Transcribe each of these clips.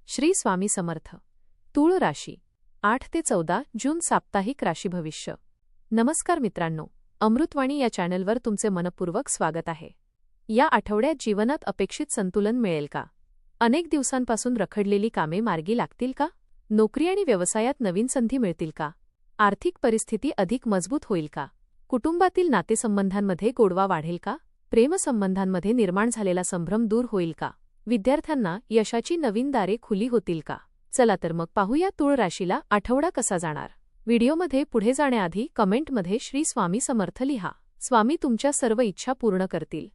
श्री स्वामी समर्थ. तूळ राशी 8 ते 14 जून साप्ताहिक राशी भविष्य. नमस्कार मित्रांनो, अमृतवाणी या चॅनलवर तुमचे मनपूर्वक स्वागत आहे. या आठवड्यात जीवनात अपेक्षित संतुलन मिळेल का? अनेक दिवसांपासून रखडलेली कामे मार्गी लागतील का? नोकरी आणि व्यवसायात नवीन संधी मिळतील का? आर्थिक परिस्थिती अधिक मजबूत होईल का? कुटुंबातील नातेसंबंधांमध्ये गोडवा वाढेल का? प्रेमसंबंधांमध्ये निर्माण झालेला संभ्रम दूर होईल का? विद्यार्थ्यांना यशाची नवीन दारे खुली होतील का? चला तर मग पाहूया तूळ राशीला आठवडा कसा जाणार. व्हिडिओमध्ये पुढे जाण्याआधी कमेंटमध्ये श्री स्वामी समर्थ लिहा. स्वामी तुमच्या सर्व इच्छा पूर्ण करतील.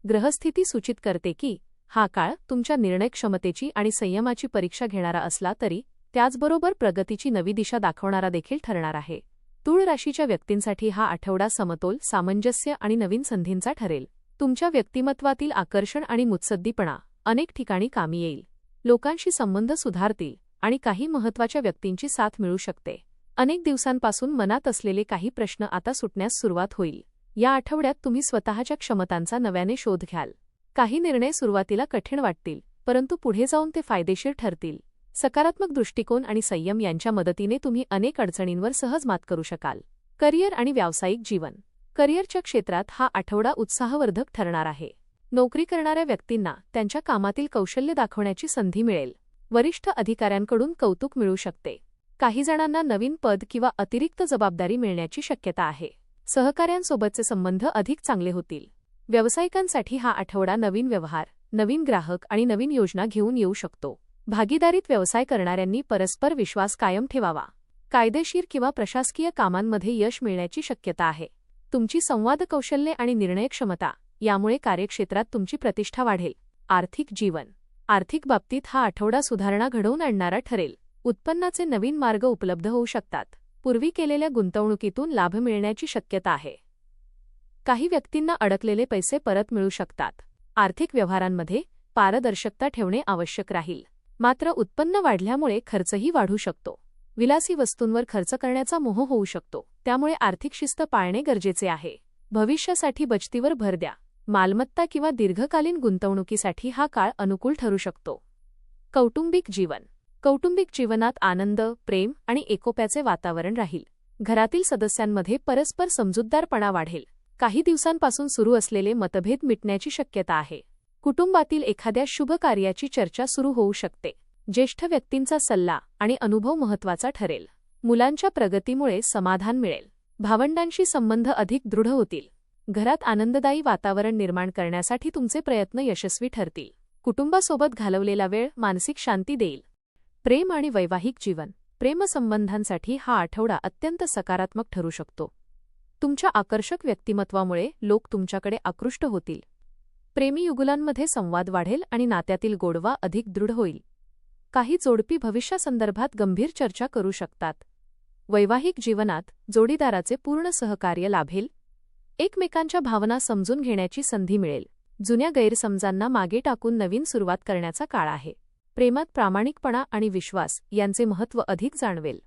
ग्रहस्थिती सूचित करते की हा काळ तुमच्या निर्णय क्षमतेची आणि संयमाची परीक्षा घेणारा असला तरी त्याचबरोबर प्रगतीची नवी दिशा दाखवणारा देखील ठरणार आहे. तूळ राशीच्या व्यक्तींसाठी हा आठवडा समतोल, सामंजस्य आणि नवीन संधींचा ठरेल. तुमच्या व्यक्तिमत्वातील आकर्षण आणि मुत्सद्दीपणा अनेक ठिकाणी कामी येईल. लोकांशी संबंध सुधारतील आणि काही महत्त्वाच्या व्यक्तींची साथ मिळू शकते. अनेक दिवसांपासून मनात असलेले काही प्रश्न आता सुटण्यास सुरुवात होईल. या आठवड्यात तुम्ही स्वतःच्या क्षमतांचा नव्याने शोध घ्याल. काही निर्णय सुरुवातीला कठीण वाटतील, परंतु पुढे जाऊन ते फायदेशीर ठरतील. सकारात्मक दृष्टिकोन आणि संयम यांच्या मदतीने तुम्ही अनेक अडचणींवर सहज मात करू शकाल. करिअर आणि व्यावसायिक जीवन. करिअरच्या क्षेत्रात हा आठवडा उत्साहवर्धक ठरणार आहे. नोकरी करणाऱ्या व्यक्तींना त्यांच्या कामातील कौशल्य दाखवण्याची संधी मिळेल. वरिष्ठ अधिकाऱ्यांकडून कौतुक मिळू शकते. काही जणांना नवीन पद किंवा अतिरिक्त जबाबदारी मिळण्याची शक्यता आहे. सहकाऱ्यांसोबतचे संबंध अधिक चांगले होतील. व्यावसायिकांसाठी हा आठवडा नवीन व्यवहार, नवीन ग्राहक आणि नवीन योजना घेऊन येऊ शकतो. भागीदारीत व्यवसाय करणाऱ्यांनी परस्पर विश्वास कायम ठेवावा. कायदेशीर किंवा प्रशासकीय कामांमध्ये यश मिळण्याची शक्यता आहे. तुमची संवाद कौशल्ये आणि निर्णय क्षमता यामुळे कार्यक्षेत्रात तुमची प्रतिष्ठा वाढेल. आर्थिक जीवन. आर्थिक बाबतीत हा आठवडा सुधारणा घडवून आणणारा ठरेल. उत्पन्नाचे नवीन मार्ग उपलब्ध होऊ शकतात. पूर्वी केलेल्या गुंतवणुकीतून लाभ मिळण्याची शक्यता आहे. काही व्यक्तींना अडकलेले पैसे परत मिळू शकतात. आर्थिक व्यवहारांमध्ये पारदर्शकता ठेवणे आवश्यक राहील. मात्र उत्पन्न वाढल्यामुळे खर्चही वाढू शकतो. विलासी वस्तूंवर खर्च करण्याचा मोह होऊ शकतो, त्यामुळे आर्थिक शिस्त पाळणे गरजेचे आहे. भविष्यासाठी बचतीवर भर द्या. मालमत्ता किंवा दीर्घकालीन गुंतवणुकीसाठी हा काळ अनुकूल ठरू शकतो. कौटुंबिक जीवन. कौटुंबिक जीवनात आनंद, प्रेम आणि एकोप्याचे वातावरण राहील. घरातील सदस्यांमध्ये परस्पर समजूतदारपणा वाढेल. काही दिवसांपासून सुरू असलेले मतभेद मिटण्याची शक्यता आहे. कुटुंबातील एखाद्या शुभ कार्याची चर्चा सुरू होऊ शकते. ज्येष्ठ व्यक्तींचा सल्ला आणि अनुभव महत्त्वाचा ठरेल. मुलांच्या प्रगतीमुळे समाधान मिळेल. भावंडांशी संबंध अधिक दृढ होतील. घरात आनंददायी वातावरण निर्माण करण्यासाठी तुमचे प्रयत्न यशस्वी ठरतील. कुटुंबासोबत घालवलेला वेळ मानसिक शांती देईल. प्रेम आणि वैवाहिक जीवन. प्रेमसंबंधांसाठी हा आठवडा अत्यंत सकारात्मक ठरू शकतो. तुमच्या आकर्षक व्यक्तिमत्वामुळे लोक तुमच्याकडे आकृष्ट होतील. प्रेमी युगुलांमध्ये संवाद वाढेल आणि नात्यातील गोडवा अधिक दृढ होईल. काही जोडपी भविष्यासंदर्भात गंभीर चर्चा करू शकतात. वैवाहिक जीवनात जोडीदाराचे पूर्ण सहकार्य लाभेल. एकमेकांच्या भावना समजून घेण्याची संधी मिळेल. जुन्या गैरसमजांना मागे टाकून नवीन सुरुवात करण्याचा काळ आहे. प्रेमात प्रामाणिकपणा आणि विश्वास यांचे महत्त्व अधिक जाणवेल.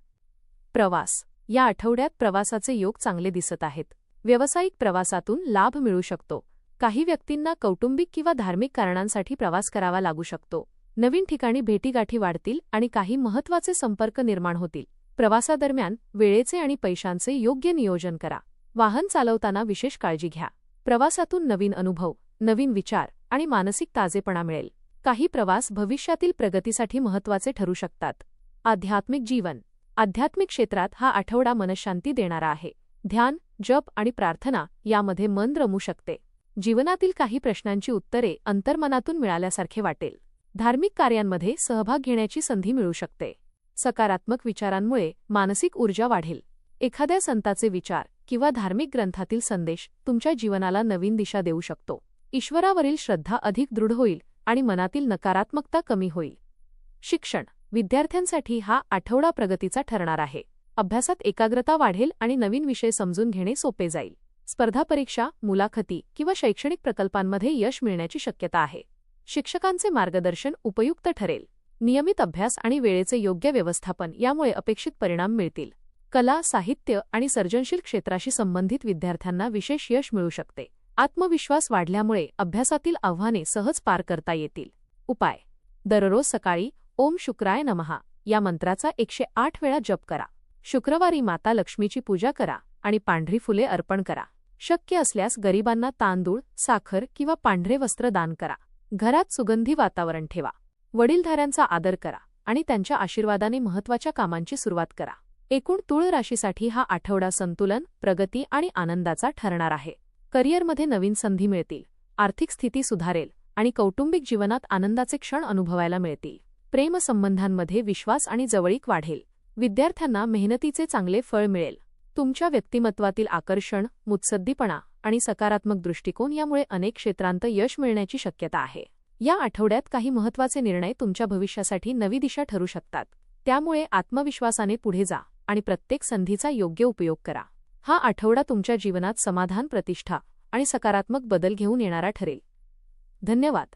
प्रवास. या आठवड्यात प्रवासाचे योग चांगले दिसत आहेत. व्यावसायिक प्रवासातून लाभ मिळू शकतो. काही व्यक्तींना कौटुंबिक किंवा धार्मिक कारणांसाठी प्रवास करावा लागू शकतो. नवीन ठिकाणी भेटीगाठी वाढतील आणि काही महत्त्वाचे संपर्क निर्माण होतील. प्रवासादरम्यान वेळेचे आणि पैशांचे योग्य नियोजन करा. वाहन चालवताना विशेष काळजी घ्या. प्रवासातून नवीन अनुभव, नवीन विचार आणि मानसिक ताजेपणा मिळेल. काही प्रवास भविष्यातील प्रगतीसाठी महत्त्वाचे ठरू शकतात. आध्यात्मिक जीवन. आध्यात्मिक क्षेत्रात हा आठवडा मनःशांती देणारा आहे. ध्यान, जप आणि प्रार्थना यामध्ये मन रमू शकते. जीवनातील काही प्रश्नांची उत्तरे अंतर्मनातून मिळाल्यासारखे वाटेल. धार्मिक कार्यांमध्ये सहभाग घेण्याची संधी मिळू शकते. सकारात्मक विचारांमुळे मानसिक ऊर्जा वाढेल. एखाद्या संताचे विचार किंवा धार्मिक ग्रंथातील संदेश तुमच्या जीवनाला नवीन दिशा देऊ शकतो. ईश्वरावरील श्रद्धा अधिक दृढ होईल आणि मनातील नकारात्मकता कमी होईल. शिक्षण. विद्यार्थ्यांसाठी हा आठवडा प्रगतीचा ठरणार आहे. अभ्यासात एकाग्रता वाढेल आणि नवीन विषय समजून घेणे सोपे जाईल. स्पर्धा परीक्षा, मुलाखती किंवा शैक्षणिक प्रकल्पांमध्ये यश मिळण्याची शक्यता आहे. शिक्षकांचे मार्गदर्शन उपयुक्त ठरेल. नियमित अभ्यास आणि वेळेचे योग्य व्यवस्थापन यामुळे अपेक्षित परिणाम मिळतील. कला, साहित्य आणि सर्जनशील क्षेत्राशी संबंधित विद्यार्थ्यांना विशेष यश मिळू शकते. आत्मविश्वास वाढल्यामुळे अभ्यासातील आव्हाने सहज पार करता येतील. उपाय. दररोज सकाळी ओम शुक्राय नमः या मंत्राचा 108 वेळा जप करा. शुक्रवारी माता लक्ष्मीची पूजा करा आणि पांढरी फुले अर्पण करा. शक्य असल्यास गरिबांना तांदूळ, साखर किंवा पांढरे वस्त्र दान करा. घरात सुगंधी वातावरण ठेवा. वडीलधाऱ्यांचा आदर करा आणि त्यांच्या आशीर्वादाने महत्त्वाच्या कामांची सुरुवात करा. एकूण तुळ राशीसाठी हा आठवडा संतुलन, प्रगती आणि आनंदाचा ठरणार आहे. करिअरमध्ये नवीन संधी मिळतील, आर्थिक स्थिती सुधारेल आणि कौटुंबिक जीवनात आनंदाचे क्षण अनुभवायला मिळतील. प्रेमसंबंधांमध्ये विश्वास आणि जवळीक वाढेल. विद्यार्थ्यांना मेहनतीचे चांगले फळ मिळेल. तुमच्या व्यक्तिमत्वातील आकर्षण, मुत्सद्दीपणा आणि सकारात्मक दृष्टिकोन यामुळे अनेक क्षेत्रांत यश मिळण्याची शक्यता आहे. या आठवड्यात काही महत्त्वाचे निर्णय तुमच्या भविष्यासाठी नवी दिशा ठरू शकतात. त्यामुळे आत्मविश्वासाने पुढे जा आणि प्रत्येक संधीचा योग्य उपयोग करा. हा आठवडा तुमच्या जीवनात समाधान, प्रतिष्ठा आणि सकारात्मक बदल घेऊन येणारा ठरेल. धन्यवाद.